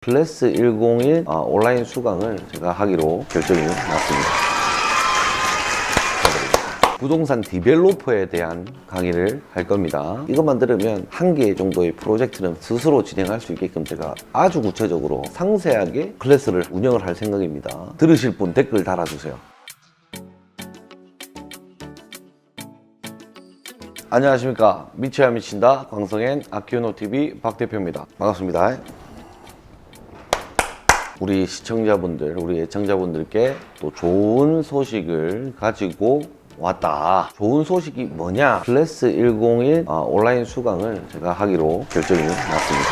클래스 101 온라인 수강을 제가 하기로 결정이 났습니다. 부동산 디벨로퍼에 대한 강의를 할 겁니다. 이것만 들으면 한 개 정도의 프로젝트는 스스로 진행할 수 있게끔 제가 아주 구체적으로 상세하게 클래스를 운영을 할 생각입니다. 들으실 분 댓글 달아주세요. 안녕하십니까. 미쳐야 미친다 광성엔 아키우노TV 박 대표입니다. 반갑습니다. 우리 시청자분들, 우리 애청자분들께 또 좋은 소식을 가지고 왔다. 좋은 소식이 뭐냐? 클래스 101 온라인 수강을 제가 하기로 결정이 났습니다.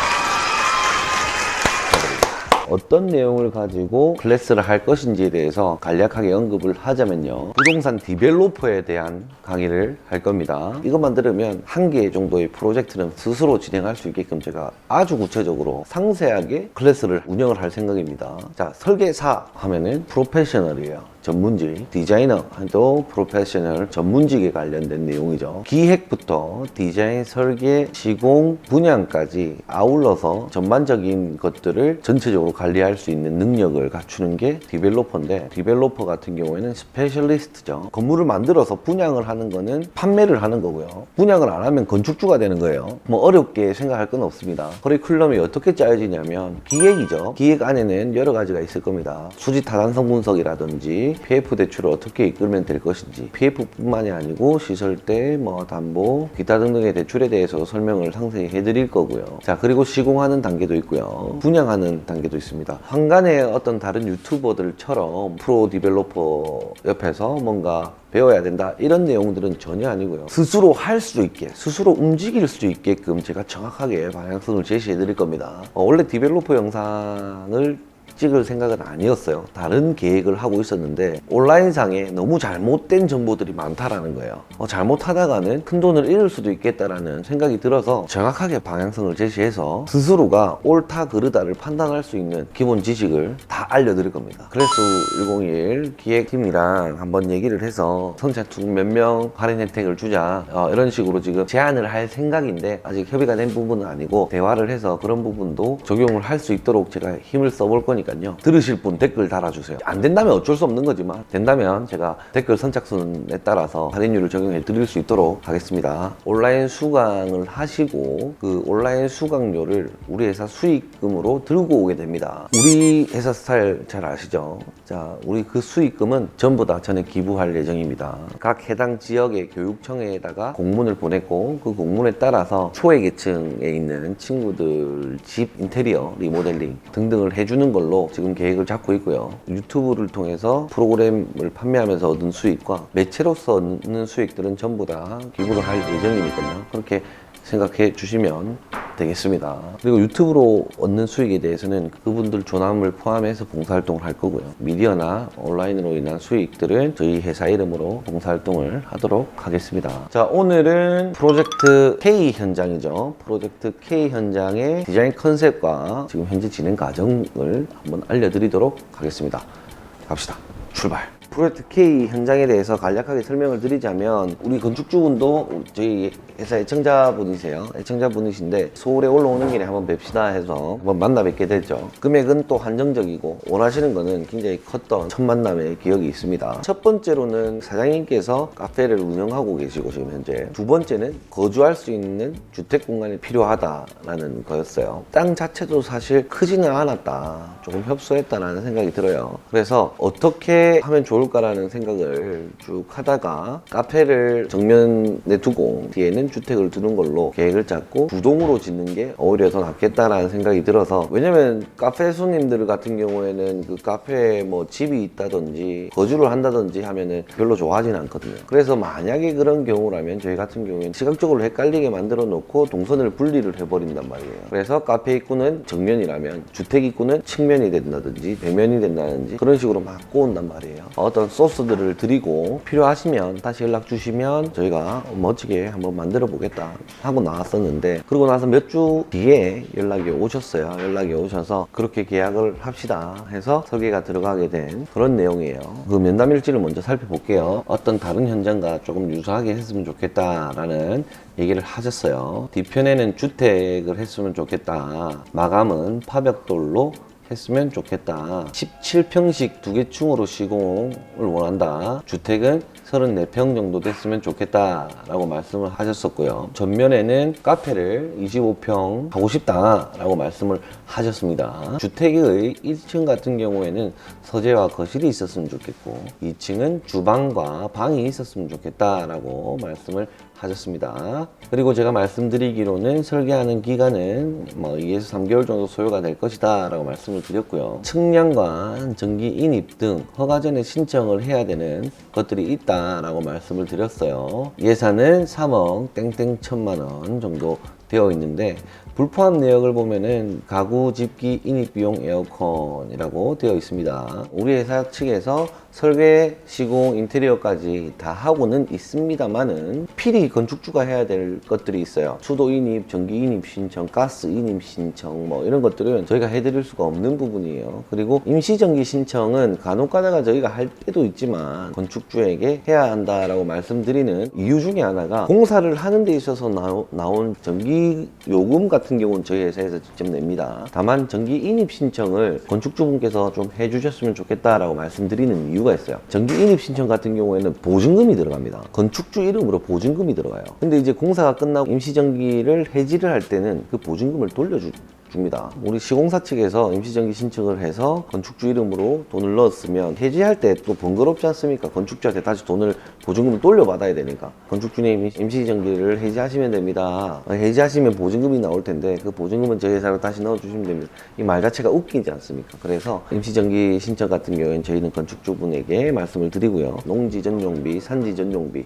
어떤 내용을 가지고 클래스를 할 것인지에 대해서 간략하게 언급을 하자면요, 부동산 디벨로퍼에 대한 강의를 할 겁니다. 이것만 들으면 한 개 정도의 프로젝트는 스스로 진행할 수 있게끔 제가 아주 구체적으로 상세하게 클래스를 운영을 할 생각입니다. 자, 설계사 하면은 프로페셔널이에요. 전문직, 디자이너도 프로페셔널, 전문직에 관련된 내용이죠. 기획부터 디자인, 설계, 시공, 분양까지 아울러서 전반적인 것들을 전체적으로 관리할 수 있는 능력을 갖추는 게 디벨로퍼인데, 디벨로퍼 같은 경우에는 스페셜리스트죠. 건물을 만들어서 분양을 하는 거는 판매를 하는 거고요. 분양을 안 하면 건축주가 되는 거예요. 뭐 어렵게 생각할 건 없습니다. 커리큘럼이 어떻게 짜여지냐면 기획이죠. 기획 안에는 여러 가지가 있을 겁니다. 수지 타당성 분석이라든지 PF 대출을 어떻게 이끌면 될 것인지, PF뿐만이 아니고 시설대, 담보, 기타 등등의 대출에 대해서 설명을 상세히 해드릴 거고요. 자, 그리고 시공하는 단계도 있고요. 분양하는 단계도 있습니다. 한간의 어떤 다른 유튜버들처럼 프로 디벨로퍼 옆에서 뭔가 배워야 된다, 이런 내용들은 전혀 아니고요. 스스로 할 수 있게, 스스로 움직일 수 있게끔 제가 정확하게 방향성을 제시해 드릴 겁니다. 원래 디벨로퍼 영상을 찍을 생각은 아니었어요. 다른 계획을 하고 있었는데 온라인상에 너무 잘못된 정보들이 많다라는 거예요. 잘못하다가는 큰 돈을 잃을 수도 있겠다라는 생각이 들어서 정확하게 방향성을 제시해서 스스로가 옳다 그르다를 판단할 수 있는 기본 지식을 다 알려드릴 겁니다. 클래스 101 기획팀이랑 한번 얘기를 해서 선착순 몇 명 할인 혜택을 주자, 이런 식으로 지금 제안을 할 생각인데 아직 협의가 된 부분은 아니고 대화를 해서 그런 부분도 적용을 할 수 있도록 제가 힘을 써볼 거니까 들으실 분 댓글 달아주세요. 안 된다면 어쩔 수 없는 거지만 된다면 제가 댓글 선착순에 따라서 할인율을 적용해 드릴 수 있도록 하겠습니다. 온라인 수강을 하시고 그 온라인 수강료를 우리 회사 수익금으로 들고 오게 됩니다. 우리 회사 스타일 잘 아시죠? 자, 우리 그 수익금은 전부 다 전액 기부할 예정입니다. 각 해당 지역의 교육청에다가 공문을 보냈고, 그 공문에 따라서 소외계층에 있는 친구들 집 인테리어 리모델링 등등을 해주는 걸로 지금 계획을 잡고 있고요. 유튜브를 통해서 프로그램을 판매하면서 얻은 수익과 매체로서 얻는 수익들은 전부 다 기부를 할 예정이니까요. 그렇게 생각해 주시면 되겠습니다. 그리고 유튜브로 얻는 수익에 대해서는 그분들 조남을 포함해서 봉사활동을 할 거고요. 미디어나 온라인으로 인한 수익들은 저희 회사 이름으로 봉사활동을 하도록 하겠습니다. 자, 오늘은 프로젝트 K 현장이죠. 프로젝트 K 현장의 디자인 컨셉과 지금 현재 진행 과정을 한번 알려드리도록 하겠습니다. 갑시다. 출발! 프로젝트 K 현장에 대해서 간략하게 설명을 드리자면, 우리 건축주분도 저희 회사 애청자분이세요. 애청자분이신데 서울에 올라오는 길에 한번 뵙시다 해서 한번 만나 뵙게 됐죠. 금액은 또 한정적이고 원하시는 거는 굉장히 컸던 첫 만남의 기억이 있습니다. 첫 번째로는 사장님께서 카페를 운영하고 계시고 지금 현재, 두 번째는 거주할 수 있는 주택 공간이 필요하다라는 거였어요. 땅 자체도 사실 크지는 않았다, 조금 협소했다라는 생각이 들어요. 그래서 어떻게 하면 좋을까라는 생각을 쭉 하다가 카페를 정면에 두고 뒤에는 주택을 두는 걸로 계획을 짰고, 부동으로 짓는 게 오히려 더 낫겠다라는 생각이 들어서, 왜냐면 카페 손님들 같은 경우에는 그 카페에 집이 있다든지 거주를 한다든지 하면은 별로 좋아하진 않거든요. 그래서 만약에 그런 경우라면 저희 같은 경우에는 시각적으로 헷갈리게 만들어 놓고 동선을 분리를 해버린단 말이에요. 그래서 카페 입구는 정면이라면 주택 입구는 측면이 된다든지 배면이 된다든지 그런 식으로 막 꼬운단 말이에요. 어떤 소스들을 드리고 필요하시면 다시 연락 주시면 저희가 멋지게 한번 만들어 보겠다 하고 나왔었는데, 그러고 나서 몇 주 뒤에 연락이 오셨어요. 연락이 오셔서 그렇게 계약을 합시다 해서 설계가 들어가게 된 그런 내용이에요. 그 면담 일지를 먼저 살펴볼게요. 어떤 다른 현장과 조금 유사하게 했으면 좋겠다라는 얘기를 하셨어요. 뒤편에는 주택을 했으면 좋겠다. 마감은 파벽돌로 했으면 좋겠다. 17평씩 2개 층으로 시공을 원한다. 주택은 34평 정도 됐으면 좋겠다 라고 말씀을 하셨었고요. 전면에는 카페를 25평 하고 싶다 라고 말씀을 하셨습니다. 주택의 1층 같은 경우에는 서재와 거실이 있었으면 좋겠고 2층은 주방과 방이 있었으면 좋겠다 라고 말씀을 하셨습니다. 그리고 제가 말씀드리기로는 설계하는 기간은 2에서 3개월 정도 소요가 될 것이다 라고 말씀을 드렸고요. 측량과 전기 인입 등 허가 전에 신청을 해야 되는 것들이 있다 라고 말씀을 드렸어요. 예산은 3억 땡땡 1,000만 원 정도 되어 있는데, 불포함 내역을 보면은 가구, 집기, 인입비용, 에어컨이라고 되어 있습니다. 우리 회사 측에서 설계, 시공, 인테리어까지 다 하고는 있습니다만은 필히 건축주가 해야 될 것들이 있어요. 수도 인입, 전기 인입 신청, 가스 인입 신청 이런 것들은 저희가 해드릴 수가 없는 부분이에요. 그리고 임시전기 신청은 간혹가다가 저희가 할 때도 있지만 건축주에게 해야 한다라고 말씀드리는 이유 중에 하나가, 공사를 하는 데 있어서 나온 전기 요금 같은 경우는 저희 회사에서 직접 냅니다. 다만 전기 인입 신청을 건축주분께서 좀 해주셨으면 좋겠다라고 말씀드리는 이유가 있어요. 전기 인입 신청 같은 경우에는 보증금이 들어갑니다. 건축주 이름으로 보증금이 들어가요. 근데 이제 공사가 끝나고 임시전기를 해지를 할 때는 그 보증금을 돌려줍니다. 우리 시공사 측에서 임시전기 신청을 해서 건축주 이름으로 돈을 넣었으면 해지할 때 또 번거롭지 않습니까? 건축주한테 다시 보증금을 돌려받아야 되니까. 건축주님 임시전기를 해지하시면 됩니다. 해지하시면 보증금이 나올 텐데 그 보증금은 저희 회사로 다시 넣어주시면 됩니다. 이 말 자체가 웃기지 않습니까? 그래서 임시전기 신청 같은 경우에는 저희는 건축주분에게 말씀을 드리고요. 농지 전용비, 산지 전용비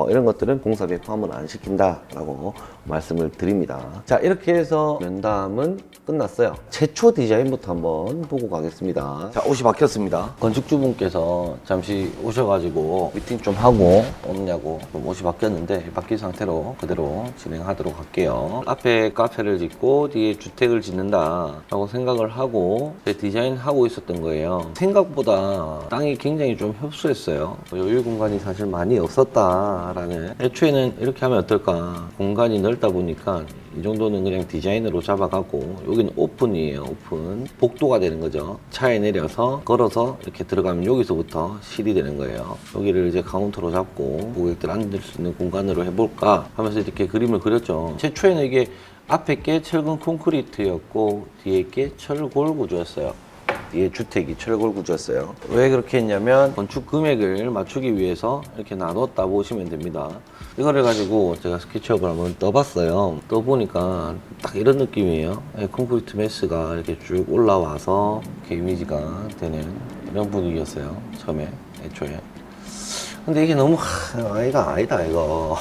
이런 것들은 공사비에 포함을 안 시킨다라고 말씀을 드립니다. 자, 이렇게 해서 면담은 끝났어요. 최초 디자인부터 한번 보고 가겠습니다. 자, 옷이 바뀌었습니다. 건축주분께서 잠시 오셔가지고 미팅 좀 하고 오느냐고 옷이 바뀌었는데, 바뀐 상태로 그대로 진행하도록 할게요. 앞에 카페를 짓고 뒤에 주택을 짓는다 라고 생각을 하고 디자인하고 있었던 거예요. 생각보다 땅이 굉장히 좀 협소했어요. 여유 공간이 사실 많이 없었다라는. 애초에는 이렇게 하면 어떨까, 공간이 넓다 보니까 이 정도는 그냥 디자인으로 잡아가고, 여기는 오픈이에요. 오픈. 복도가 되는 거죠. 차에 내려서 걸어서 이렇게 들어가면 여기서부터 실이 되는 거예요. 여기를 이제 카운터로 잡고 고객들 앉을 수 있는 공간으로 해볼까 하면서 이렇게 그림을 그렸죠. 최초에는 이게 앞에 게 철근 콘크리트였고 뒤에 게 철골 구조였어요. 뒤에 주택이 철골 구조였어요. 왜 그렇게 했냐면 건축 금액을 맞추기 위해서 이렇게 나눴다 보시면 됩니다. 이거를 가지고 제가 스케치업을 한번 떠봤어요. 떠보니까 딱 이런 느낌이에요. 콘크리트 메스가 이렇게 쭉 올라와서 이렇게 이미지가 되는 이런 분위기였어요. 처음에, 애초에. 근데 이게 너무 아니다 이거.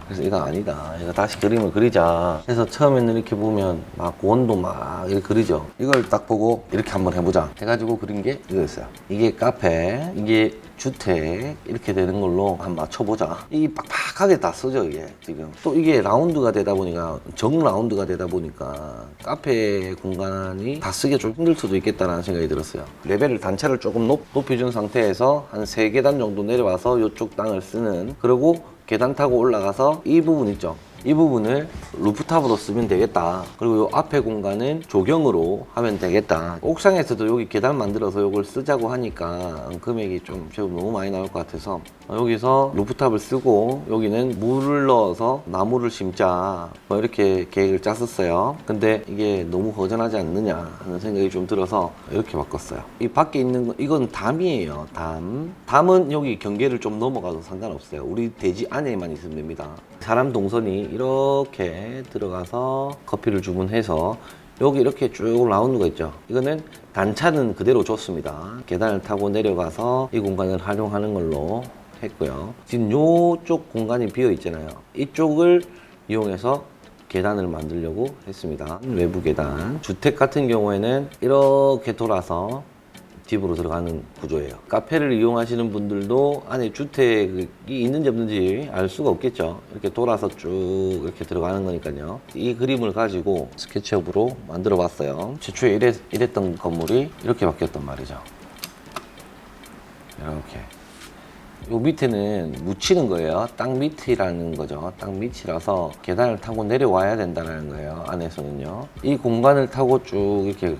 그래서 이거 아니다, 이거 다시 그림을 그리자 해서 처음에는 이렇게 보면 막 원도 막 이렇게 그리죠. 이걸 딱 보고 이렇게 한번 해보자 해가지고 그린 게 이거였어요. 이게 카페, 이게 주택, 이렇게 되는 걸로 한번 맞춰보자. 이게 빡빡하게 다 써져 이게 지금. 또 이게 라운드가 되다 보니까, 정 라운드가 되다 보니까 카페 공간이 다 쓰기가 좀 힘들 수도 있겠다라는 생각이 들었어요. 레벨을, 단차를 조금 높여준 상태에서 한 3계단 정도 내려와서 이쪽 땅을 쓰는, 그리고 계단 타고 올라가서 이 부분 있죠. 이 부분을 루프탑으로 쓰면 되겠다. 그리고 요 앞에 공간은 조경으로 하면 되겠다. 옥상에서도 여기 계단 만들어서 이걸 쓰자고 하니까 금액이 좀 너무 많이 나올 것 같아서 여기서 루프탑을 쓰고 여기는 물을 넣어서 나무를 심자 이렇게 계획을 짰었어요. 근데 이게 너무 허전하지 않느냐 하는 생각이 좀 들어서 이렇게 바꿨어요. 이 밖에 있는 건, 이건 담이에요. 담은 여기 경계를 좀 넘어가도 상관없어요. 우리 대지 안에만 있으면 됩니다. 사람 동선이 이렇게 들어가서 커피를 주문해서 여기 이렇게 쭉 라운드가 있죠. 이거는 단차는 그대로 줬습니다. 계단을 타고 내려가서 이 공간을 활용하는 걸로 했고요. 지금 이쪽 공간이 비어 있잖아요. 이쪽을 이용해서 계단을 만들려고 했습니다. 외부 계단. 주택 같은 경우에는 이렇게 돌아서 집으로 들어가는 구조예요. 카페를 이용하시는 분들도 안에 주택이 있는지 없는지 알 수가 없겠죠. 이렇게 돌아서 쭉 이렇게 들어가는 거니까요. 이 그림을 가지고 스케치업으로 만들어 봤어요. 최초에 이랬던 건물이 이렇게 바뀌었단 말이죠. 이렇게. 요 밑에는 묻히는 거예요. 땅 밑이라는 거죠. 땅 밑이라서 계단을 타고 내려와야 된다는 거예요. 안에서는요. 이 공간을 타고 쭉 이렇게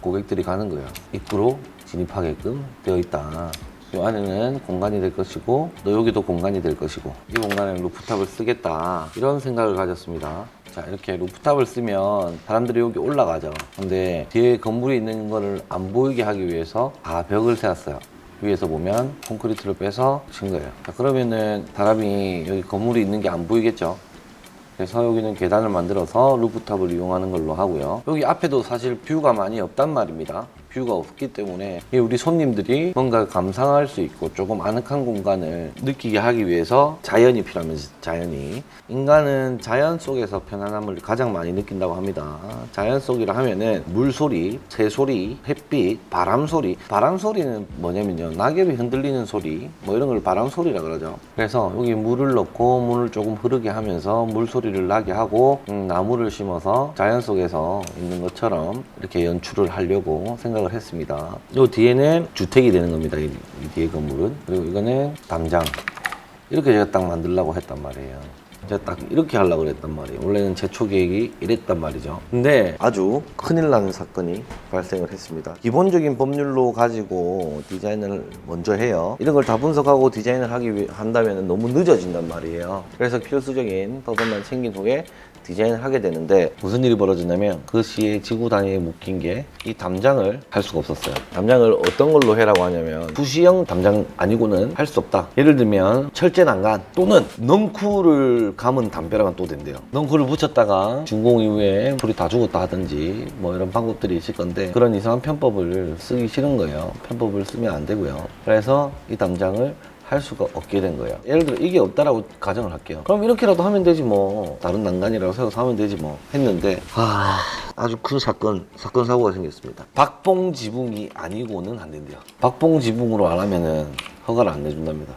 고객들이 가는 거예요. 입구로 진입하게끔 되어 있다. 이 안에는 공간이 될 것이고 또 여기도 공간이 될 것이고 이 공간에 루프탑을 쓰겠다. 이런 생각을 가졌습니다. 자, 이렇게 루프탑을 쓰면 사람들이 여기 올라가죠. 근데 뒤에 건물이 있는 거를 안 보이게 하기 위해서 다 벽을 세웠어요. 위에서 보면 콘크리트를 빼서 친 거예요. 자, 그러면은 사람이 여기 건물이 있는 게 안 보이겠죠. 그래서 여기는 계단을 만들어서 루프탑을 이용하는 걸로 하고요. 여기 앞에도 사실 뷰가 많이 없단 말입니다. 뷰가 없기 때문에 우리 손님들이 뭔가 감상할 수 있고 조금 아늑한 공간을 느끼게 하기 위해서 자연이 필요하면서 자연이 인간은 자연 속에서 편안함을 가장 많이 느낀다고 합니다. 자연 속이라 하면은 물소리, 새소리, 햇빛, 바람소리. 바람소리는 뭐냐면요, 낙엽이 흔들리는 소리 뭐 이런 걸 바람소리라 그러죠. 그래서 여기 물을 넣고 물을 조금 흐르게 하면서 물소리를 나게 하고 나무를 심어서 자연 속에서 있는 것처럼 이렇게 연출을 하려고 생각을 했습니다. 요 뒤에는 주택이 되는 겁니다. 이 뒤에 건물은. 그리고 이거는 담장. 이렇게 제가 딱 만들려고 했단 말이에요. 제가 딱 이렇게 하려고 그랬단 말이에요. 원래는 제 초계획이 이랬단 말이죠. 근데 아주 큰일 나는 사건이 발생을 했습니다. 기본적인 법률로 가지고 디자인을 먼저 해요. 이런 걸 다 분석하고 디자인을 한다면 너무 늦어진단 말이에요. 그래서 필수적인 법안만 챙긴 후에 디자인을 하게 되는데 무슨 일이 벌어지냐면 그 시에 지구 단위에 묶인 게 이 담장을 할 수가 없었어요. 담장을 어떤 걸로 해라고 하냐면 부시형 담장 아니고는 할 수 없다. 예를 들면 철제 난간 또는 넝쿨을 감은 담벼락은 또 된대요. 넝쿨을 붙였다가 준공 이후에 불이 다 죽었다 하든지 뭐 이런 방법들이 있을 건데 그런 이상한 편법을 쓰기 싫은 거예요. 편법을 쓰면 안 되고요. 그래서 이 담장을 할 수가 없게 된 거예요. 예를 들어 이게 없다라고 가정을 할게요. 그럼 이렇게라도 하면 되지 뭐. 다른 난간이라고 세워서 하면 되지 뭐. 했는데 아주 큰 사고가 생겼습니다. 박봉지붕이 아니고는 안 된대요. 박봉지붕으로 안 하면은 허가를 안 내준답니다.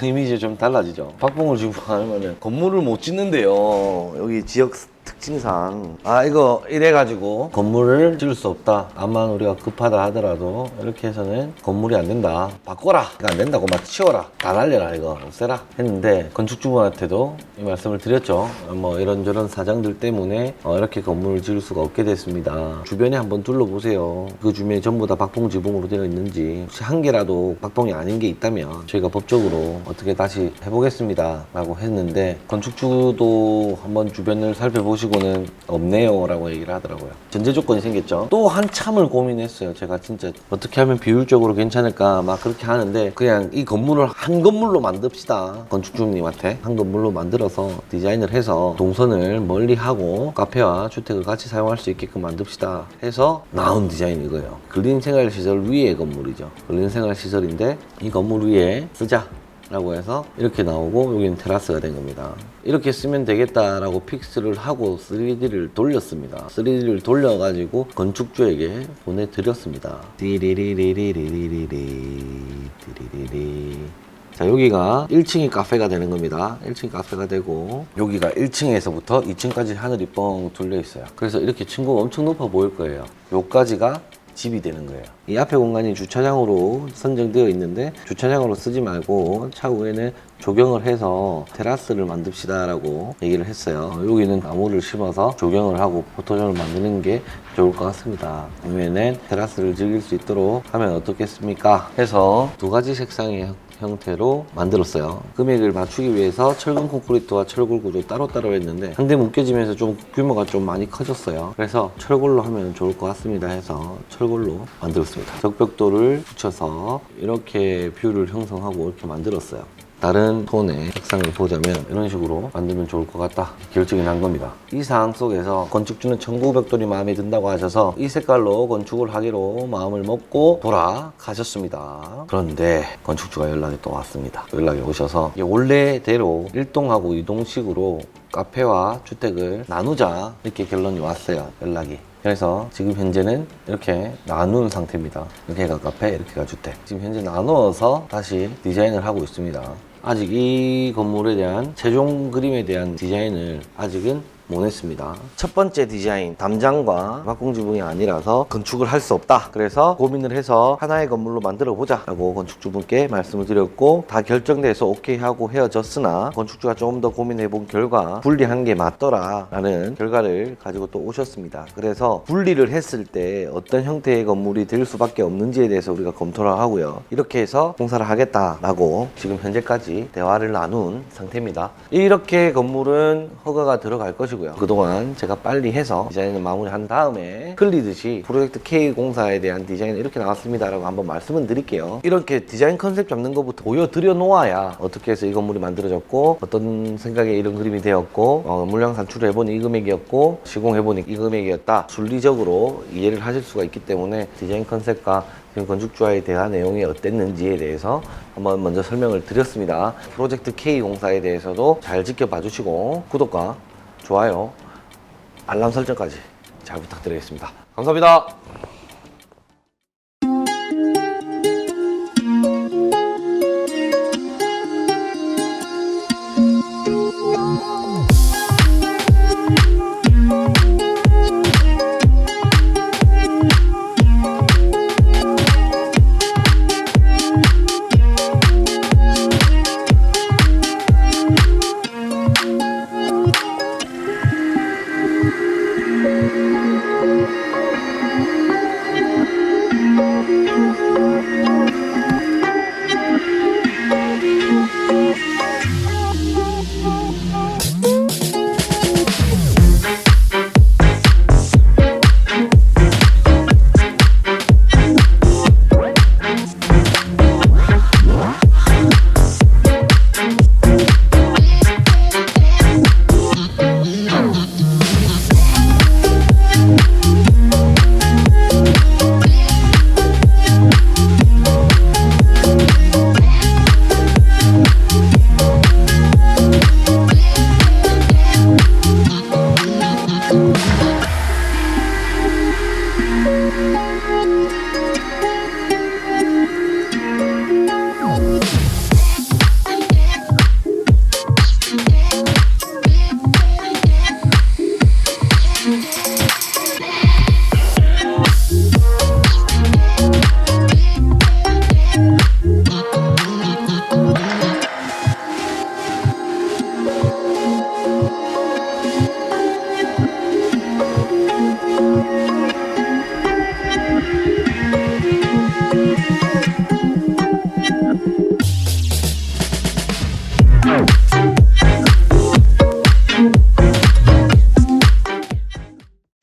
이미지 좀 달라지죠. 박봉을 지붕 안 하면은 건물을 못 짓는데요. 여기 지역 특징상 이거 이래가지고 건물을 지을 수 없다. 암만 우리가 급하다 하더라도 이렇게 해서는 건물이 안 된다. 바꿔라. 이거 안 된다고 막 치워라. 다 날려라. 이거 없애라 했는데 건축주분한테도 이 말씀을 드렸죠. 뭐 이런저런 사정들 때문에 이렇게 건물을 지을 수가 없게 됐습니다. 주변에 한번 둘러보세요. 그 주변에 전부 다 박봉지붕으로 되어 있는지 혹시 한 개라도 박봉이 아닌 게 있다면 저희가 법적으로 어떻게 다시 해보겠습니다 라고 했는데 건축주도 한번 주변을 살펴보시고는 없네요 라고 얘기를 하더라고요. 전제 조건이 생겼죠. 또 한참을 고민했어요. 제가 진짜 어떻게 하면 비율적으로 괜찮을까 막 그렇게 하는데 그냥 이 건물을 한 건물로 만듭시다. 건축주님한테 한 건물로 만들어서 디자인을 해서 동선을 멀리 하고 카페와 주택을 같이 사용할 수 있게끔 만듭시다 해서 나온 디자인이 이거예요. 근린생활시설 위의 건물이죠. 근린생활시설인데 이 건물 위에 쓰자 라고 해서 이렇게 나오고 여기는 테라스가 된 겁니다. 이렇게 쓰면 되겠다라고 픽스를 하고 3D를 돌렸습니다. 3D를 돌려가지고 건축주에게 보내드렸습니다. 자, 여기가 1층이 카페가 되는 겁니다. 1층 카페가 되고 여기가 1층에서부터 2층까지 하늘이 뻥 뚫려 있어요. 그래서 이렇게 층고가 엄청 높아 보일 거예요. 요까지가 집이 되는 거예요. 이 앞에 공간이 주차장으로 선정되어 있는데 주차장으로 쓰지 말고 차후에는 조경을 해서 테라스를 만듭시다 라고 얘기를 했어요. 여기는 나무를 심어서 조경을 하고 포토존을 만드는 게 좋을 것 같습니다. 그러면은 테라스를 즐길 수 있도록 하면 어떻겠습니까? 해서 두 가지 색상의 형태로 만들었어요. 금액을 맞추기 위해서 철근 콘크리트와 철골 구조 따로따로 했는데 상대 묶여지면서 좀 규모가 좀 많이 커졌어요. 그래서 철골로 하면 좋을 것 같습니다 해서 철골로 만들었습니다. 적벽돌을 붙여서 이렇게 뷰를 형성하고 이렇게 만들었어요. 다른 톤의 색상을 보자면 이런 식으로 만들면 좋을 것 같다 결정이 난 겁니다. 이 상황 속에서 건축주는 1900돌이 마음에 든다고 하셔서 이 색깔로 건축을 하기로 마음을 먹고 돌아가셨습니다. 그런데 건축주가 연락이 또 왔습니다. 연락이 오셔서 원래대로 1동하고 2동식으로 카페와 주택을 나누자 이렇게 결론이 왔어요. 연락이. 그래서 지금 현재는 이렇게 나눈 상태입니다. 이렇게가 카페, 이렇게가 주택. 지금 현재 나누어서 다시 디자인을 하고 있습니다. 아직 이 건물에 대한 최종 그림에 대한 디자인을 아직은 못 했습니다. 첫 번째 디자인, 담장과 막공지붕이 아니라서 건축을 할 수 없다. 그래서 고민을 해서 하나의 건물로 만들어 보자 라고 건축주분께 말씀을 드렸고, 다 결정돼서 오케이 하고 헤어졌으나 건축주가 조금 더 고민해 본 결과 분리한 게 맞더라 라는 결과를 가지고 또 오셨습니다. 그래서 분리를 했을 때 어떤 형태의 건물이 될 수밖에 없는지에 대해서 우리가 검토를 하고요. 이렇게 해서 공사를 하겠다라고 지금 현재까지 대화를 나눈 상태입니다. 이렇게 건물은 허가가 들어갈 것이고, 그동안 제가 빨리 해서 디자인을 마무리한 다음에 흘리듯이 프로젝트 K 공사에 대한 디자인은 이렇게 나왔습니다 라고 한번 말씀을 드릴게요. 이렇게 디자인 컨셉 잡는 것부터 보여드려 놓아야 어떻게 해서 이 건물이 만들어졌고, 어떤 생각에 이런 그림이 되었고, 물량 산출을 해보니 이 금액이었고, 시공해보니 이 금액이었다, 순리적으로 이해를 하실 수가 있기 때문에 디자인 컨셉과 지금 건축주와의 대화 내용이 어땠는지에 대해서 한번 먼저 설명을 드렸습니다. 프로젝트 K 공사에 대해서도 잘 지켜봐 주시고 구독과 좋아요, 알람 설정까지 잘 부탁드리겠습니다. 감사합니다.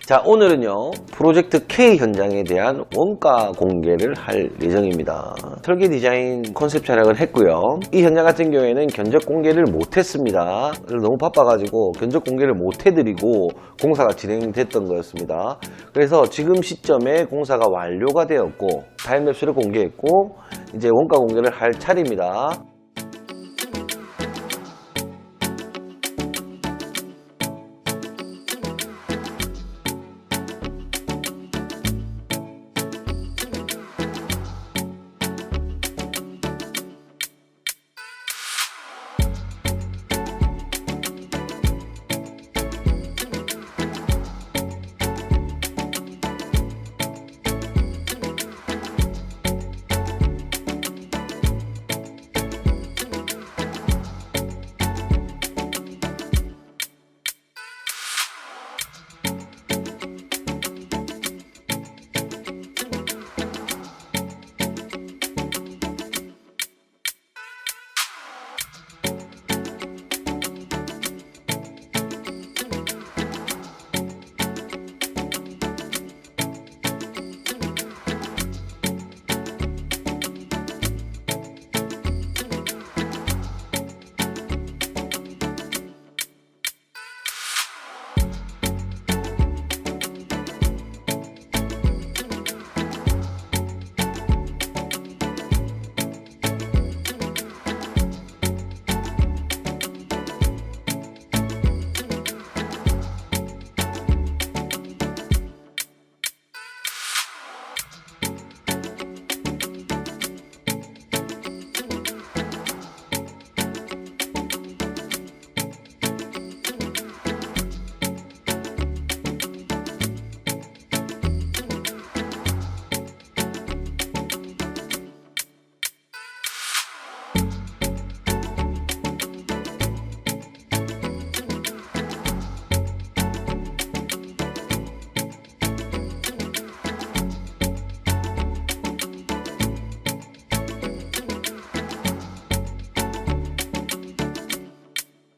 자, 오늘은요 프로젝트 K 현장에 대한 원가 공개를 할 예정입니다. 설계 디자인 컨셉 촬영을 했고요. 이 현장 같은 경우에는 견적 공개를 못했습니다. 너무 바빠가지고 견적 공개를 못해드리고 공사가 진행됐던 거였습니다. 그래서 지금 시점에 공사가 완료가 되었고 타임랩스를 공개했고 이제 원가 공개를 할 차례입니다.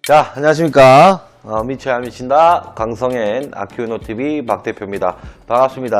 자, 안녕하십니까. 미쳐야 미친다. 강성현 아큐노TV 박 대표입니다. 반갑습니다.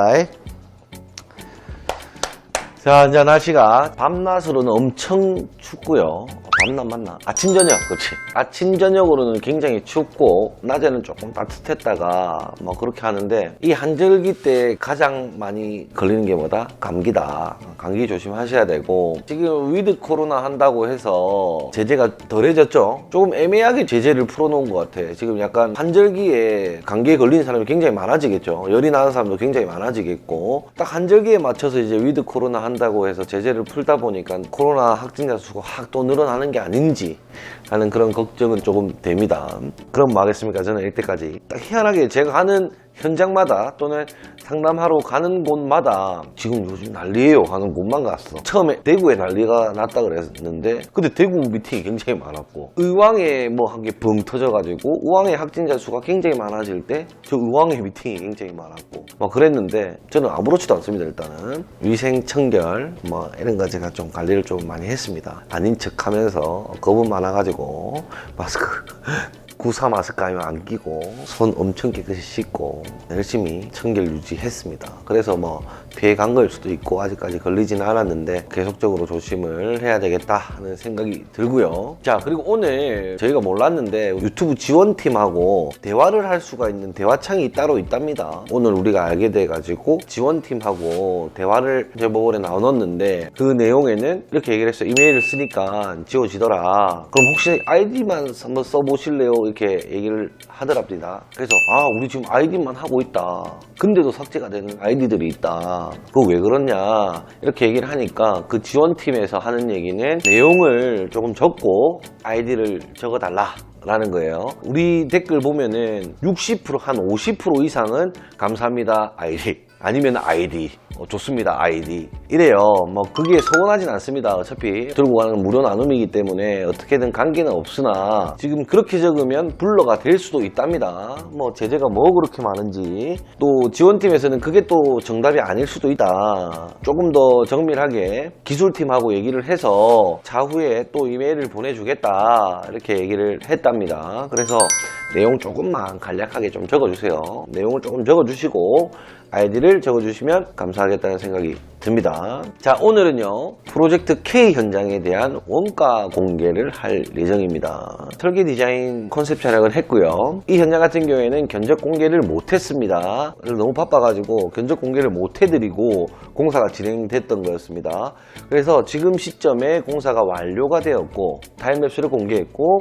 자, 이제 날씨가 밤낮으로는 엄청 춥고요. 밤낮 맞나? 아침 저녁, 그렇지. 아침 저녁으로는 굉장히 춥고 낮에는 조금 따뜻했다가 뭐 그렇게 하는데, 이 한절기 때 가장 많이 걸리는 게 뭐다? 감기다. 감기 조심하셔야 되고, 지금 위드 코로나 한다고 해서 제재가 덜해졌죠. 조금 애매하게 제재를 풀어놓은 것 같아. 지금 약간 한절기에 감기에 걸리는 사람이 굉장히 많아지겠죠. 열이 나는 사람도 굉장히 많아지겠고, 딱 한절기에 맞춰서 이제 위드 코로나 한다고 해서 제재를 풀다 보니까 코로나 확진자 수가 확 또 늘어나는 게 아닌지 하는 그런 걱정은 조금 됩니다. 그럼 뭐 하겠습니까? 저는 이때까지 딱 희한하게 제가 가는 현장마다 또는 상담하러 가는 곳마다 지금 요즘 난리예요 하는 곳만 갔어. 처음에 대구에 난리가 났다 그랬는데, 근데 대구 미팅이 굉장히 많았고, 의왕에 뭐 한 게 붕 터져가지고 의왕의 확진자 수가 굉장히 많아질 때 저 의왕의 미팅이 굉장히 많았고 뭐 그랬는데, 저는 아무렇지도 않습니다. 일단은 위생 청결 뭐 이런 거 제가 좀 관리를 좀 많이 했습니다. 아닌 척 하면서 겁은 많아가지고 마스크 구사 마스크 아니면 안 끼고 손 엄청 깨끗이 씻고 열심히 청결 유지했습니다. 그래서 뭐 피해 간 걸 수도 있고 아직까지 걸리지는 않았는데 계속적으로 조심을 해야 되겠다 하는 생각이 들고요. 자, 그리고 오늘 저희가 몰랐는데 유튜브 지원팀하고 대화를 할 수가 있는 대화창이 따로 있답니다. 오늘 우리가 알게 돼가지고 지원팀하고 대화를 제목에 나눴는데, 그 내용에는 이렇게 얘기를 했어요. 이메일을 쓰니까 지워지더라. 그럼 혹시 아이디만 한번 써보실래요? 이렇게 얘기를 하더랍니다. 그래서 우리 지금 아이디만 하고 있다. 근데도 삭제가 되는 아이디들이 있다. 그거 왜 그러냐 이렇게 얘기를 하니까, 그 지원팀에서 하는 얘기는 내용을 조금 적고 아이디를 적어달라 라는 거예요. 우리 댓글 보면은 60% 한 50% 이상은 감사합니다 아이디, 아니면 아이디 좋습니다 아이디 이래요. 뭐 그게 서운하진 않습니다. 어차피 들고 가는 무료 나눔이기 때문에 어떻게든 관계는 없으나, 지금 그렇게 적으면 불러가 될 수도 있답니다. 뭐 제재가 뭐 그렇게 많은지, 또 지원팀에서는 그게 또 정답이 아닐 수도 있다. 조금 더 정밀하게 기술팀하고 얘기를 해서 차후에 또 이메일을 보내주겠다 이렇게 얘기를 했답니다. 그래서 내용 조금만 간략하게 좀 적어주세요. 내용을 조금 적어주시고 아이디를 적어주시면 감사하겠다는 생각이 듭니다. 자, 오늘은요 프로젝트 K 현장에 대한 원가 공개를 할 예정입니다. 설계 디자인 컨셉 촬영을 했고요. 이 현장 같은 경우에는 견적 공개를 못했습니다. 너무 바빠가지고 견적 공개를 못해드리고 공사가 진행됐던 거였습니다. 그래서 지금 시점에 공사가 완료가 되었고 타임랩스를 공개했고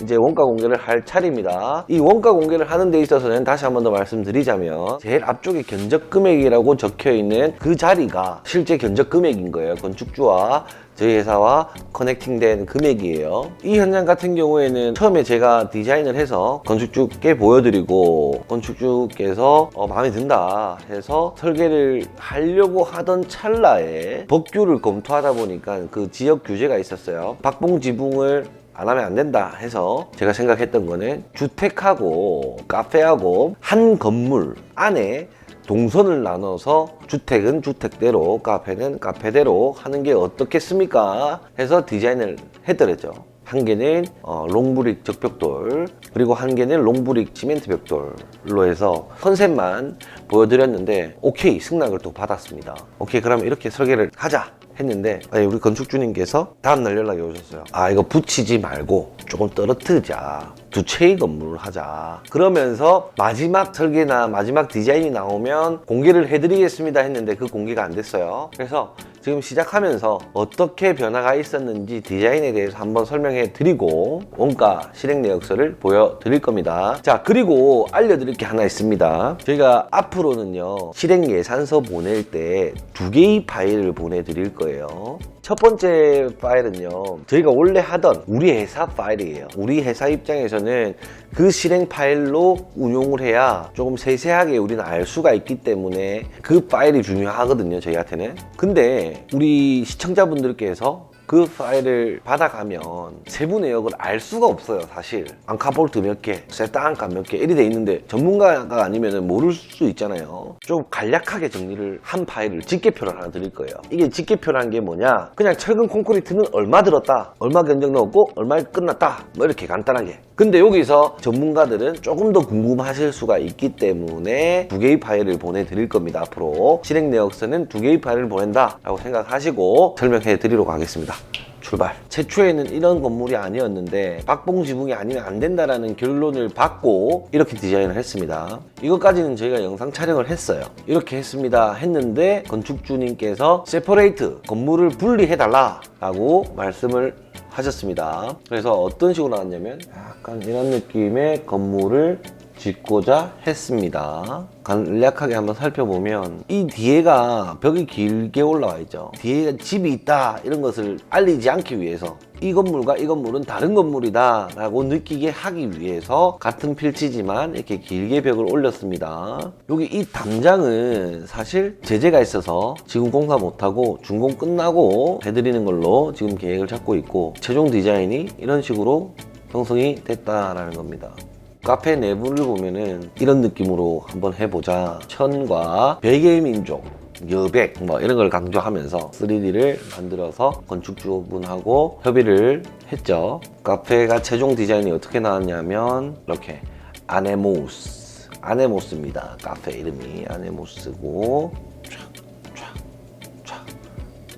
이제 원가 공개를 할 차례입니다. 이 원가 공개를 하는 데 있어서는 다시 한 번 더 말씀드리자면, 제일 앞쪽에 견적 금액이라고 적혀 있는 그 자리가 실제 견적 금액인 거예요. 건축주와 저희 회사와 커넥팅된 금액이에요. 이 현장 같은 경우에는 처음에 제가 디자인을 해서 건축주께 보여드리고, 건축주께서 마음에 든다 해서 설계를 하려고 하던 찰나에 법규를 검토하다 보니까 그 지역 규제가 있었어요. 박봉지붕을 안 하면 안 된다 해서 제가 생각했던 거는 주택하고 카페하고 한 건물 안에 동선을 나눠서 주택은 주택대로 카페는 카페대로 하는 게 어떻겠습니까 해서 디자인을 해드렸죠. 한 개는 롱브릭 적벽돌, 그리고 한 개는 롱브릭 시멘트 벽돌로 해서 컨셉만 보여드렸는데 오케이 승낙을 또 받았습니다. 오케이 그러면 이렇게 설계를 하자 했는데, 우리 건축주님께서 다음날 연락이 오셨어요. 이거 붙이지 말고 조금 떨어뜨리자, 두 채의 건물을 하자. 그러면서 마지막 설계나 마지막 디자인이 나오면 공개를 해드리겠습니다 했는데 그 공개가 안 됐어요. 그래서 지금 시작하면서 어떻게 변화가 있었는지 디자인에 대해서 한번 설명해 드리고 원가 실행 내역서를 보여드릴 겁니다. 자, 그리고 알려드릴 게 하나 있습니다. 저희가 앞으로는요 실행 예산서 보낼 때 두 개의 파일을 보내드릴 거예요. 첫 번째 파일은요 저희가 원래 하던 우리 회사 파일이에요. 우리 회사 입장에서는 그 실행 파일로 운용을 해야 조금 세세하게 우리는 알 수가 있기 때문에 그 파일이 중요하거든요 저희한테는. 근데 우리 시청자분들께서 그 파일을 받아가면 세부 내역을 알 수가 없어요. 사실 앙카볼트 몇 개, 세타앙카 몇 개 이리 돼 있는데 전문가가 아니면 모를 수 있잖아요. 좀 간략하게 정리를 한 파일을 집계표를 하나 드릴 거예요. 이게 집계표라는 게 뭐냐, 그냥 철근 콘크리트는 얼마 들었다, 얼마 견적 넣었고 얼마에 끝났다, 뭐 이렇게 간단하게 근데 여기서 전문가들은 조금 더 궁금하실 수가 있기 때문에 2개의 파일을 보내드릴 겁니다. 앞으로 실행 내역서는 2개의 파일을 보낸다 라고 생각하시고 설명해 드리도록 하겠습니다. 출발. 최초에는 이런 건물이 아니었는데 박봉지붕이 아니면 안 된다라는 결론을 받고 이렇게 디자인을 했습니다. 이것까지는 저희가 영상 촬영을 했어요. 이렇게 했는데 건축주님께서 세퍼레이트, 건물을 분리해달라 라고 말씀을 하셨습니다. 그래서 어떤 식으로 나왔냐면 약간 이런 느낌의 건물을 짓고자 했습니다. 간략하게 한번 살펴보면 이 뒤에가 벽이 길게 올라와 있죠. 뒤에 집이 있다 이런 것을 알리지 않기 위해서 이 건물과 이 건물은 다른 건물이다 라고 느끼게 하기 위해서 같은 필지지만 이렇게 길게 벽을 올렸습니다. 여기 이 담장은 사실 제재가 있어서 지금 공사 못하고 준공 끝나고 해드리는 걸로 지금 계획을 잡고 있고 최종 디자인이 이런 식으로 형성이 됐다라는 겁니다. 카페 내부를 보면은 이런 느낌으로 한번 해보자. 천과 백의 민족, 여백 뭐 이런 걸 강조하면서 3D를 만들어서 건축주분하고 협의를 했죠. 카페가 최종 디자인이 어떻게 나왔냐면 이렇게 아네모스입니다. 카페 이름이 아네모스고 촥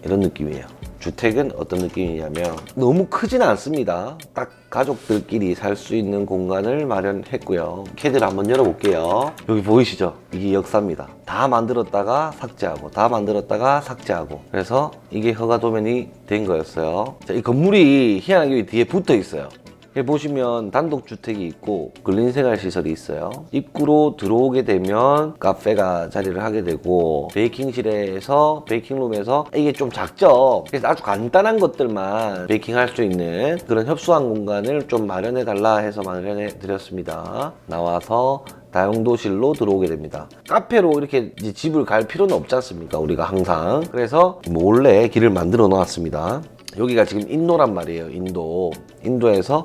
이런 느낌이에요. 주택은 어떤 느낌이냐면 너무 크지는 않습니다. 딱 가족들끼리 살 수 있는 공간을 마련했고요. 캐드를 한번 열어볼게요. 여기 보이시죠? 이게 역사입니다. 다 만들었다가 삭제하고 다 만들었다가 삭제하고 그래서 이게 허가도면이 된 거였어요. 자, 이 건물이 희한하게 뒤에 붙어 있어요. 여기 보시면 단독주택이 있고 근린생활시설이 있어요. 입구로 들어오게 되면 카페가 자리를 하게 되고 베이킹실에서 베이킹룸에서 이게 좀 작죠. 그래서 아주 간단한 것들만 베이킹할 수 있는 그런 협소한 공간을 좀 마련해 달라 해서 마련해 드렸습니다. 나와서 다용도실로 들어오게 됩니다. 카페로 이렇게 이제 집을 갈 필요는 없지 않습니까? 우리가 항상. 그래서 몰래 길을 만들어 놓았습니다. 여기가 지금 인도란 말이에요. 인도에서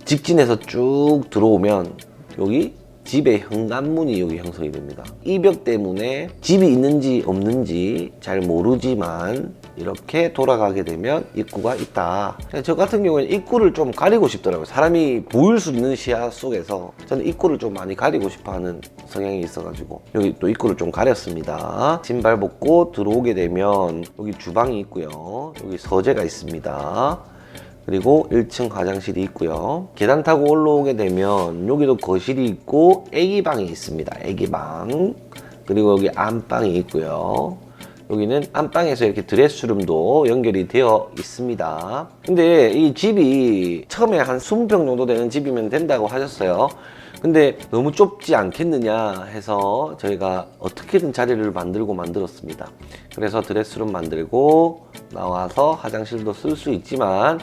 직진해서 쭉 들어오면 여기 집의 현관문이 여기 형성이 됩니다. 이 벽 때문에 집이 있는지 없는지 잘 모르지만 이렇게 돌아가게 되면 입구가 있다. 저 같은 경우에는 입구를 좀 가리고 싶더라고요. 사람이 보일 수 있는 시야 속에서 저는 입구를 좀 많이 가리고 싶어 하는 성향이 있어가지고 여기 또 입구를 좀 가렸습니다. 신발 벗고 들어오게 되면 여기 주방이 있고요. 여기 서재가 있습니다. 그리고 1층 화장실이 있고요. 계단 타고 올라오게 되면 여기도 거실이 있고 애기방이 있습니다. 애기방. 그리고 여기 안방이 있고요. 여기는 안방에서 이렇게 드레스룸도 연결이 되어 있습니다. 근데 이 집이 처음에 한 20평 정도 되는 집이면 된다고 하셨어요. 근데 너무 좁지 않겠느냐 해서 저희가 어떻게든 자리를 만들었습니다. 그래서 드레스룸 만들고 나와서 화장실도 쓸 수 있지만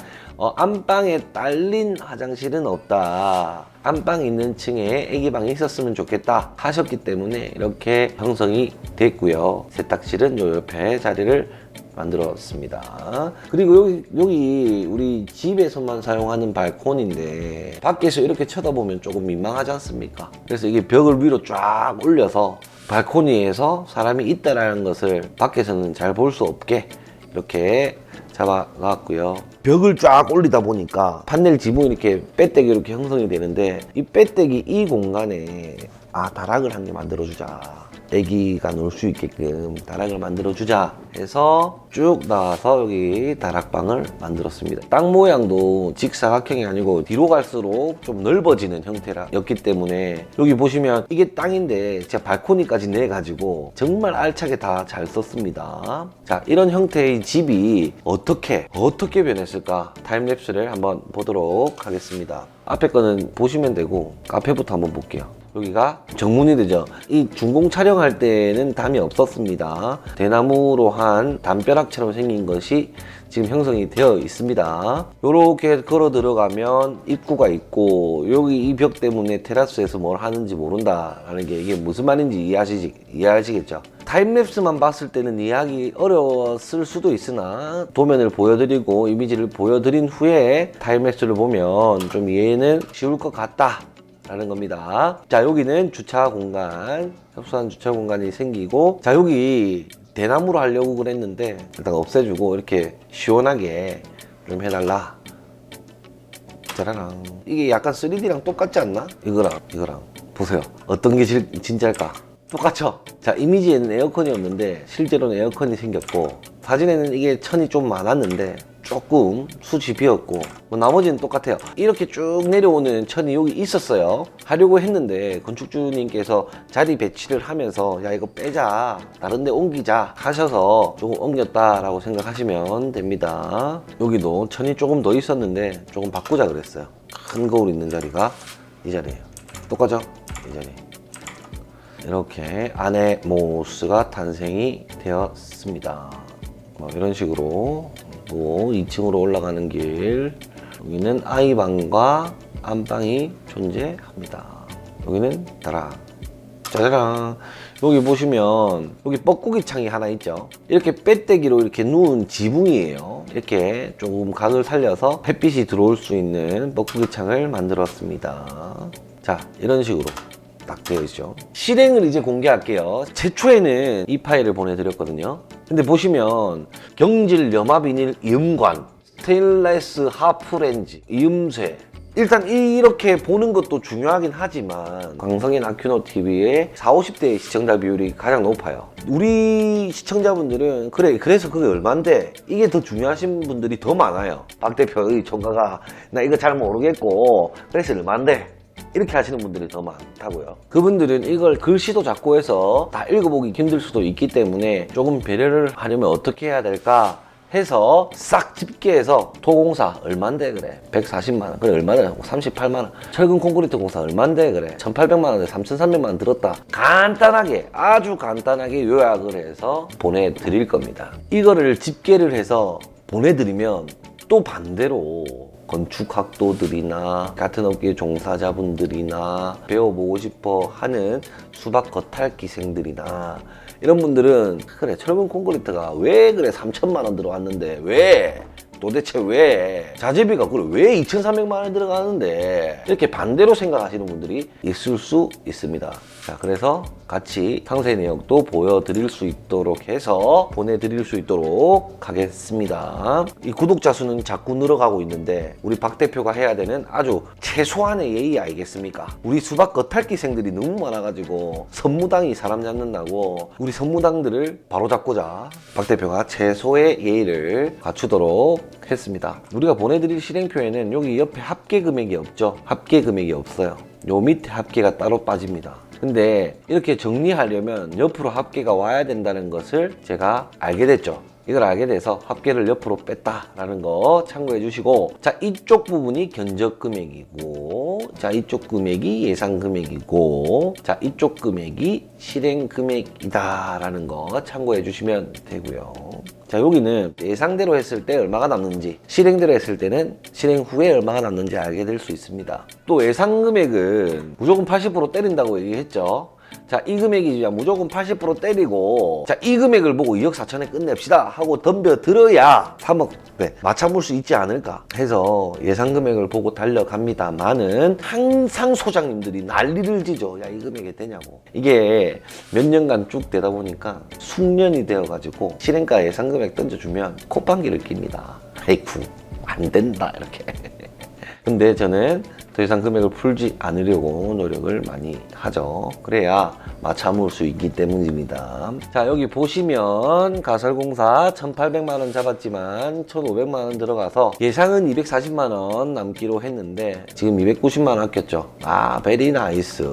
안방에 딸린 화장실은 없다. 안방 있는 층에 애기방이 있었으면 좋겠다 하셨기 때문에 이렇게 형성이 됐고요. 세탁실은 요 옆에 자리를 만들었습니다. 그리고 여기 우리 집에서만 사용하는 발코니인데 밖에서 이렇게 쳐다보면 조금 민망하지 않습니까? 그래서 이게 벽을 위로 쫙 올려서 발코니에서 사람이 있다라는 것을 밖에서는 잘 볼 수 없게 이렇게 잡아놨고요. 벽을 쫙 올리다 보니까 판넬 지붕이 이렇게 빼떼기 이렇게 형성이 되는데 이 빼떼기 이 공간에 다락을 한 개 만들어주자. 애기가 놀 수 있게끔 다락을 만들어주자 해서 쭉 나와서 여기 다락방을 만들었습니다. 땅 모양도 직사각형이 아니고 뒤로 갈수록 좀 넓어지는 형태였기 때문에 여기 보시면 이게 땅인데 제가 발코니까지 내가지고 정말 알차게 다 잘 썼습니다. 자, 이런 형태의 집이 어떻게 변했을까 타임랩스를 한번 보도록 하겠습니다. 앞에 거는 보시면 되고 카페부터 한번 볼게요. 여기가 정문이 되죠. 이 준공 촬영할 때는 담이 없었습니다. 대나무로 한 담벼락처럼 생긴 것이 지금 형성이 되어 있습니다. 이렇게 걸어 들어가면 입구가 있고 여기 이 벽 때문에 테라스에서 뭘 하는지 모른다라는 게 이게 무슨 말인지 이해하시겠죠? 타임랩스만 봤을 때는 이해하기 어려웠을 수도 있으나 도면을 보여드리고 이미지를 보여드린 후에 타임랩스를 보면 좀 이해는 쉬울 것 같다 라는 겁니다. 자, 여기는 주차 공간, 협소한 주차 공간이 생기고, 자, 여기 대나무로 하려고 그랬는데 일단 없애주고 이렇게 시원하게 좀 해달라 짜라랑. 이게 약간 3D랑 똑같지 않나? 이거랑 보세요. 어떤 게 진짜일까? 똑같죠? 자, 이미지에는 에어컨이 없는데 실제로는 에어컨이 생겼고, 사진에는 이게 천이 좀 많았는데 조금 숱이 비었고, 뭐 나머지는 똑같아요. 이렇게 쭉 내려오는 천이 여기 있었어요. 하려고 했는데 건축주님께서 자리 배치를 하면서 야, 이거 빼자, 다른 데 옮기자 하셔서 조금 옮겼다라고 생각하시면 됩니다. 여기도 천이 조금 더 있었는데 조금 바꾸자 그랬어요. 큰 거울 있는 자리가 이 자리예요. 똑같죠? 이 자리. 이렇게 아네모스가 탄생이 되었습니다. 뭐 이런 식으로 또 2층으로 올라가는 길, 여기는 아이방과 안방이 존재합니다. 여기는 따라 짜자랑. 여기 보시면 여기 뻐꾸기 창이 하나 있죠. 이렇게 빼떼기로 이렇게 누운 지붕이에요. 이렇게 조금 각을 살려서 햇빛이 들어올 수 있는 뻐꾸기 창을 만들었습니다. 자, 이런 식으로 딱 되어 있죠. 실행을 이제 공개할게요. 최초에는 이 파일을 보내드렸거든요. 근데 보시면 경질 염화비닐 이음관, 스테인레스 하프렌지, 이음쇠. 일단 이렇게 보는 것도 중요하긴 하지만 광성인 아큐노 TV의 40, 50대의 시청자 비율이 가장 높아요. 우리 시청자분들은 그래서 그게 얼만데, 이게 더 중요하신 분들이 더 많아요. 박 대표의 총가가 나 이거 잘 모르겠고 그래서 얼만데 이렇게 하시는 분들이 더 많다고요. 그분들은 이걸 글씨도 작고 해서 다 읽어보기 힘들 수도 있기 때문에 조금 배려를 하려면 어떻게 해야 될까 해서 싹 집계해서 토공사 얼만데 그래 140만원 그래 얼마나 38만원 철근 콘크리트 공사 얼만데 그래 1800만원에 3300만원 들었다. 간단하게 아주 간단하게 요약을 해서 보내드릴 겁니다. 이거를 집계를 해서 보내드리면 또 반대로 건축학도들이나 같은 업계 종사자분들이나 배워보고 싶어 하는 수박 겉핥기생들이나 이런 분들은 그래 철근 콘크리트가 왜 그래 3천만 원 들어왔는데 왜 도대체 왜 자재비가 그래 왜 2,300만 원 들어가는데 이렇게 반대로 생각하시는 분들이 있을 수 있습니다. 자, 그래서 같이 상세 내역도 보여드릴 수 있도록 해서 보내드릴 수 있도록 하겠습니다. 이 구독자 수는 자꾸 늘어가고 있는데 우리 박 대표가 해야 되는 아주 최소한의 예의 아니겠습니까? 우리 수박 겉핥기생들이 너무 많아가지고 선무당이 사람 잡는다고 우리 선무당들을 바로잡고자 박 대표가 최소의 예의를 갖추도록 했습니다. 우리가 보내드릴 실행표에는 여기 옆에 합계 금액이 없죠. 합계 금액이 없어요. 요 밑에 합계가 따로 빠집니다. 근데 이렇게 정리하려면 옆으로 합계가 와야 된다는 것을 제가 알게 됐죠. 이걸 알게 돼서 합계를 옆으로 뺐다라는 거 참고해 주시고, 자, 이쪽 부분이 견적 금액이고, 자, 이쪽 금액이 예상 금액이고, 자, 이쪽 금액이 실행 금액이다라는 거 참고해 주시면 되고요. 자, 여기는 예상대로 했을 때 얼마가 남는지, 실행대로 했을 때는 실행 후에 얼마가 남는지 알게 될 수 있습니다. 또 예상 금액은 무조건 80% 때린다고 얘기했죠. 자, 이 금액이 무조건 80% 때리고, 자, 이 금액을 보고 2억 4천에 끝냅시다 하고 덤벼 들어야 3억 맞춰볼 수 있지 않을까 해서 예상 금액을 보고 달려갑니다만은 항상 소장님들이 난리를 지죠. 야, 이 금액이 되냐고. 이게 몇 년간 쭉 되다 보니까 숙련이 되어가지고 실행가 예상 금액 던져주면 콧방귀를 낍니다. 아이쿠, 안 된다 이렇게. 근데 저는 더 이상 금액을 풀지 않으려고 노력을 많이 하죠. 그래야 맞춰볼 수 있기 때문입니다. 자, 여기 보시면 가설공사 1,800만원 잡았지만 1,500만원 들어가서 예상은 240만원 남기로 했는데 지금 290만원 아꼈죠. 아, 베리 나이스.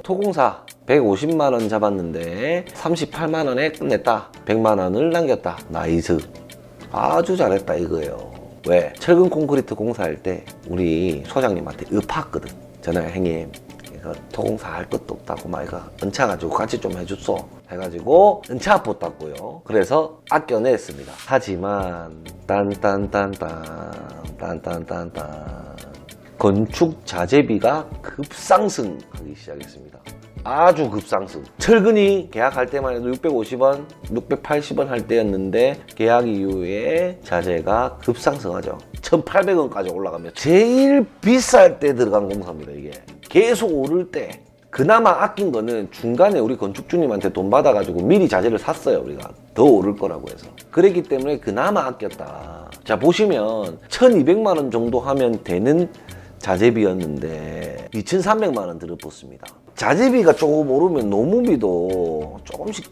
토공사 150만원 잡았는데 38만원에 끝냈다. 100만원을 남겼다. 나이스. 아주 잘했다 이거예요. 왜? 철근 콘크리트 공사할 때 우리 소장님한테 읊었거든. 전화해, 형님 이거 토공사 할 것도 없다고 막 이거 은차가지고 같이 좀 해줬어 해가지고 은차 붓다고요. 그래서 아껴냈습니다. 하지만 딴딴딴딴 건축 자재비가 급상승하기 시작했습니다. 아주 급상승. 철근이 계약할 때만 해도 650원, 680원 할 때였는데 계약 이후에 자재가 급상승하죠. 1,800원까지 올라가면 제일 비쌀 때 들어간 공사입니다. 이게 계속 오를 때 그나마 아낀 거는 중간에 우리 건축주님한테 돈 받아가지고 미리 자재를 샀어요. 우리가 더 오를 거라고 해서. 그랬기 때문에 그나마 아꼈다. 자, 보시면 1,200만 원 정도 하면 되는 자재비였는데 2,300만 원 들어붙습니다. 자재비가 조금 오르면 노무비도 조금씩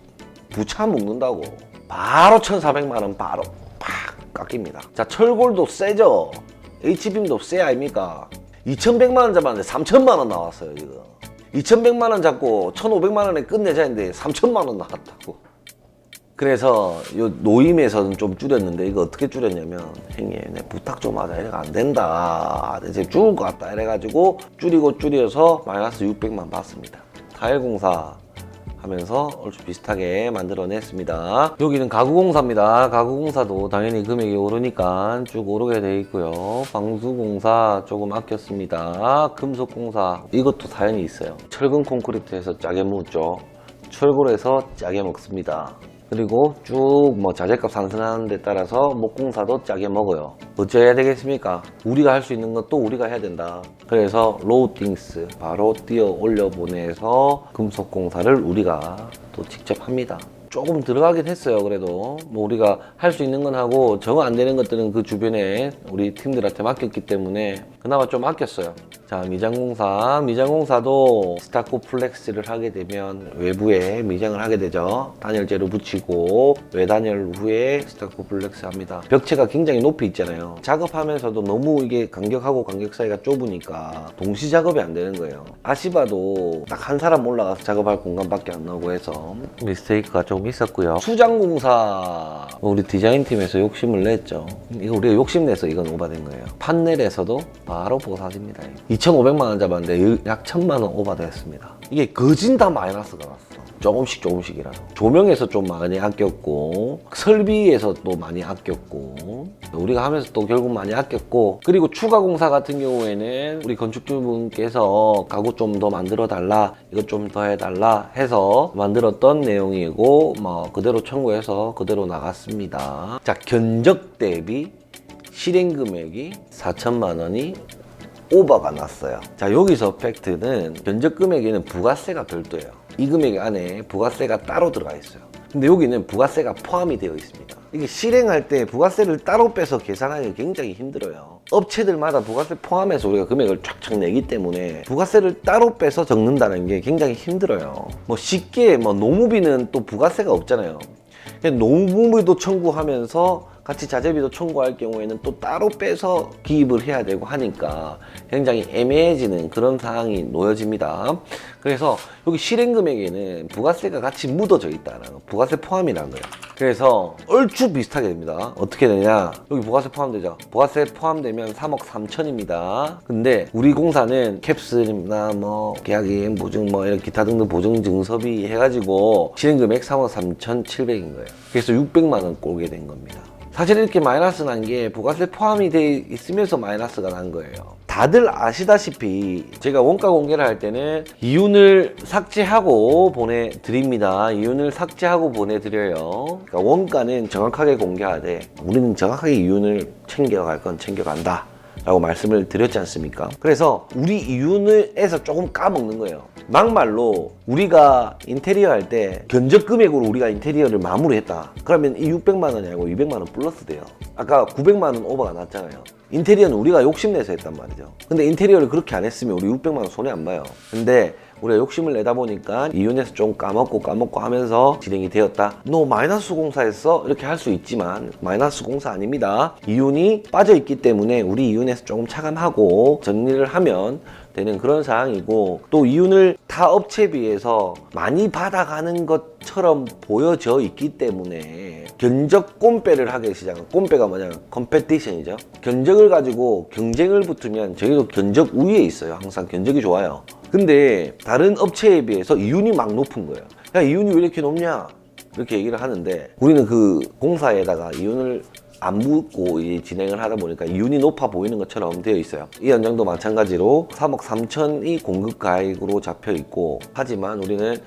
부차 먹는다고 바로 1,400만 원 바로 팍 깎입니다. 자, 철골도 세죠. H빔도 세 아닙니까? 2,100만 원 잡았는데 3,000만 원 나왔어요 지금. 2,100만 원 잡고 1,500만 원에 끝내자 했는데 3,000만 원 나왔다고. 그래서 요 노임에서는 좀 줄였는데 이거 어떻게 줄였냐면, 형님 내 부탁 좀 하자, 이래가 안 된다, 이제 죽을 것 같다 이래가지고 줄여서 마이너스 600만 받습니다. 타일공사 하면서 얼추 비슷하게 만들어냈습니다. 여기는 가구공사입니다. 가구공사도 당연히 금액이 오르니까 쭉 오르게 돼 있고요. 방수공사 조금 아꼈습니다. 금속공사 이것도 사연이 있어요. 철근 콘크리트에서 짜게 묻죠. 철골에서 짜게 먹습니다. 그리고 쭉 뭐 자재값 상승하는 데 따라서 목공사도 짜게 먹어요. 어찌해야 되겠습니까? 우리가 할 수 있는 것도 우리가 해야 된다. 그래서 로우띵스 바로 띄어 올려 보내서 금속공사를 우리가 또 직접 합니다. 조금 들어가긴 했어요. 그래도 뭐 우리가 할 수 있는 건 하고 정 안 되는 것들은 그 주변에 우리 팀들한테 맡겼기 때문에 그나마 좀 아꼈어요. 자, 미장공사도 스타코 플렉스를 하게 되면 외부에 미장을 하게 되죠. 단열재를 붙이고 외단열 후에 스타코 플렉스 합니다. 벽체가 굉장히 높이 있잖아요. 작업하면서도 너무 이게 간격하고 간격 사이가 좁으니까 동시 작업이 안 되는 거예요. 아시바도 딱 한 사람 올라가서 작업할 공간밖에 안 나오고 해서 미스테이크가 좀 있었고요. 수장공사 우리 디자인팀에서 욕심을 냈죠. 이거 우리가 욕심내서 이건 오바된 거예요. 판넬에서도 바로 보사집니다. 2,500만 원 잡았는데 약 1,000만 원 오바됐습니다. 이게 거진 다 마이너스가 났어. 조금씩이라도. 조명에서 좀 많이 아꼈고 설비에서 또 많이 아꼈고 우리가 하면서 또 결국 많이 아꼈고, 그리고 추가 공사 같은 경우에는 우리 건축주분께서 가구 좀 더 만들어 달라, 이것 좀 더 해달라 해서 만들었던 내용이고 뭐 그대로 청구해서 그대로 나갔습니다. 자, 견적 대비 실행 금액이 4,000만 원이 오버가 났어요. 자, 여기서 팩트는 견적 금액에는 부가세가 별도예요. 이 금액 안에 부가세가 따로 들어가 있어요. 근데 여기는 부가세가 포함이 되어 있습니다. 이게 실행할 때 부가세를 따로 빼서 계산하기 굉장히 힘들어요. 업체들마다 부가세 포함해서 우리가 금액을 쫙쫙 내기 때문에 부가세를 따로 빼서 적는다는 게 굉장히 힘들어요. 뭐 쉽게 뭐 노무비는 또 부가세가 없잖아요. 노무비도 청구하면서 같이 자재비도 청구할 경우에는 또 따로 빼서 기입을 해야 되고 하니까 굉장히 애매해지는 그런 상황이 놓여집니다. 그래서 여기 실행금액에는 부가세가 같이 묻어져 있다는 거, 부가세 포함이라는 거예요. 그래서 얼추 비슷하게 됩니다. 어떻게 되냐, 여기 부가세 포함되죠. 부가세 포함되면 3억 3천입니다. 근데 우리 공사는 캡슬이나 뭐 계약이행 보증 뭐 이런 기타 등등 보증 증서비 해가지고 실행금액 3억 3,700인 거예요. 그래서 600만 원 꼴게 된 겁니다. 사실 이렇게 마이너스 난 게 부가세 포함이 돼 있으면서 마이너스가 난 거예요. 다들 아시다시피 제가 원가 공개를 할 때는 이윤을 삭제하고 보내드립니다. 이윤을 삭제하고 보내드려요. 그러니까 원가는 정확하게 공개하되 우리는 정확하게 이윤을 챙겨갈 건 챙겨간다 라고 말씀을 드렸지 않습니까? 그래서 우리 이윤에서 조금 까먹는 거예요. 막말로 우리가 인테리어 할 때 견적 금액으로 우리가 인테리어를 마무리했다. 그러면 이 600만 원이 아니고 200만 원 플러스 돼요. 아까 900만 원 오버가 났잖아요. 인테리어는 우리가 욕심내서 했단 말이죠. 근데 인테리어를 그렇게 안 했으면 우리 600만 원 손해 안 봐요. 근데 우리가 욕심을 내다 보니까 이윤에서 좀 까먹고 하면서 진행이 되었다. 너 마이너스 공사했어? 이렇게 할 수 있지만 마이너스 공사 아닙니다. 이윤이 빠져있기 때문에 우리 이윤에서 조금 차감하고 정리를 하면 되는 그런 상황이고, 또 이윤을 타 업체에 비해서 많이 받아가는 것처럼 보여져 있기 때문에 견적 꼼빼를 하기 시작한, 꼼빼가 뭐냐면 컴페티션이죠. 견적을 가지고 경쟁을 붙으면 저희도 견적 우위에 있어요. 항상 견적이 좋아요. 근데 다른 업체에 비해서 이윤이 막 높은 거예요. 야, 이윤이 왜 이렇게 높냐? 이렇게 얘기를 하는데 우리는 그 공사에다가 이윤을 안 묻고 진행을 하다 보니까 이윤이 높아 보이는 것처럼 되어 있어요. 이 현장도 마찬가지로 3억 3천이 공급 가액으로 잡혀 있고, 하지만 우리는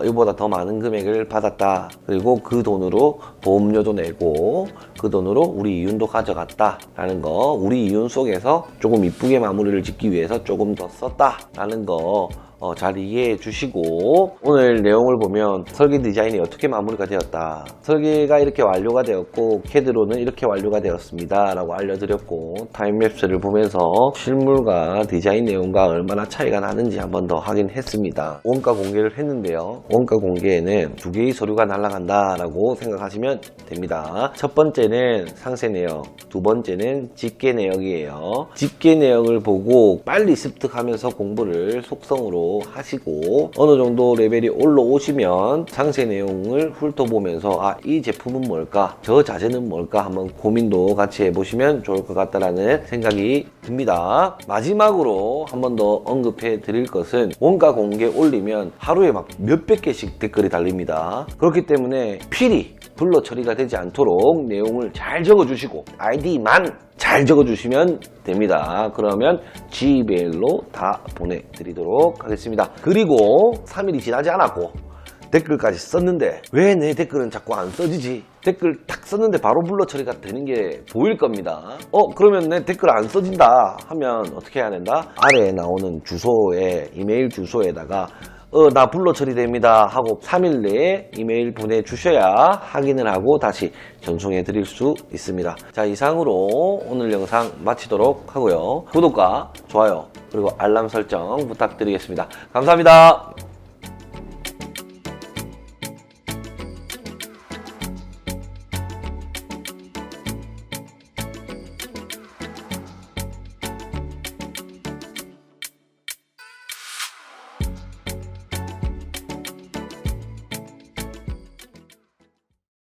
이보다 더 많은 금액을 받았다. 그리고 그 돈으로 보험료도 내고 그 돈으로 우리 이윤도 가져갔다 라는 거, 우리 이윤 속에서 조금 이쁘게 마무리를 짓기 위해서 조금 더 썼다 라는 거 잘 이해해 주시고, 오늘 내용을 보면 설계 디자인이 어떻게 마무리가 되었다, 설계가 이렇게 완료가 되었고 CAD로는 이렇게 완료가 되었습니다 라고 알려드렸고, 타임랩스를 보면서 실물과 디자인 내용과 얼마나 차이가 나는지 한 번 더 확인했습니다. 원가 공개를 했는데요, 원가 공개에는 두 개의 서류가 날아간다 라고 생각하시면 됩니다. 첫 번째는 상세 내역, 두 번째는 집계 내역이에요. 집계 내역을 보고 빨리 습득하면서 공부를 속성으로 하시고, 어느 정도 레벨이 올라오시면 상세 내용을 훑어보면서 이 제품은 뭘까, 저 자재는 뭘까 한번 고민도 같이 해보시면 좋을 것 같다라는 생각이 듭니다. 마지막으로 한 번 더 언급해 드릴 것은, 원가 공개 올리면 하루에 막 몇백 개씩 댓글이 달립니다. 그렇기 때문에 필히 블러 처리가 되지 않도록 내용을 잘 적어주시고 아이디만 잘 적어주시면 됩니다. 그러면 G메일로 다 보내드리도록 하겠습니다. 그리고 3일이 지나지 않았고 댓글까지 썼는데 왜 내 댓글은 자꾸 안 써지지? 댓글 딱 썼는데 바로 블러 처리가 되는 게 보일 겁니다. 그러면 내 댓글 안 써진다 하면 어떻게 해야 된다? 아래에 나오는 주소에, 이메일 주소에다가 나 블러 처리됩니다 하고 3일 내에 이메일 보내주셔야 확인을 하고 다시 전송해 드릴 수 있습니다. 자, 이상으로 오늘 영상 마치도록 하고요. 구독과 좋아요 그리고 알람 설정 부탁드리겠습니다. 감사합니다.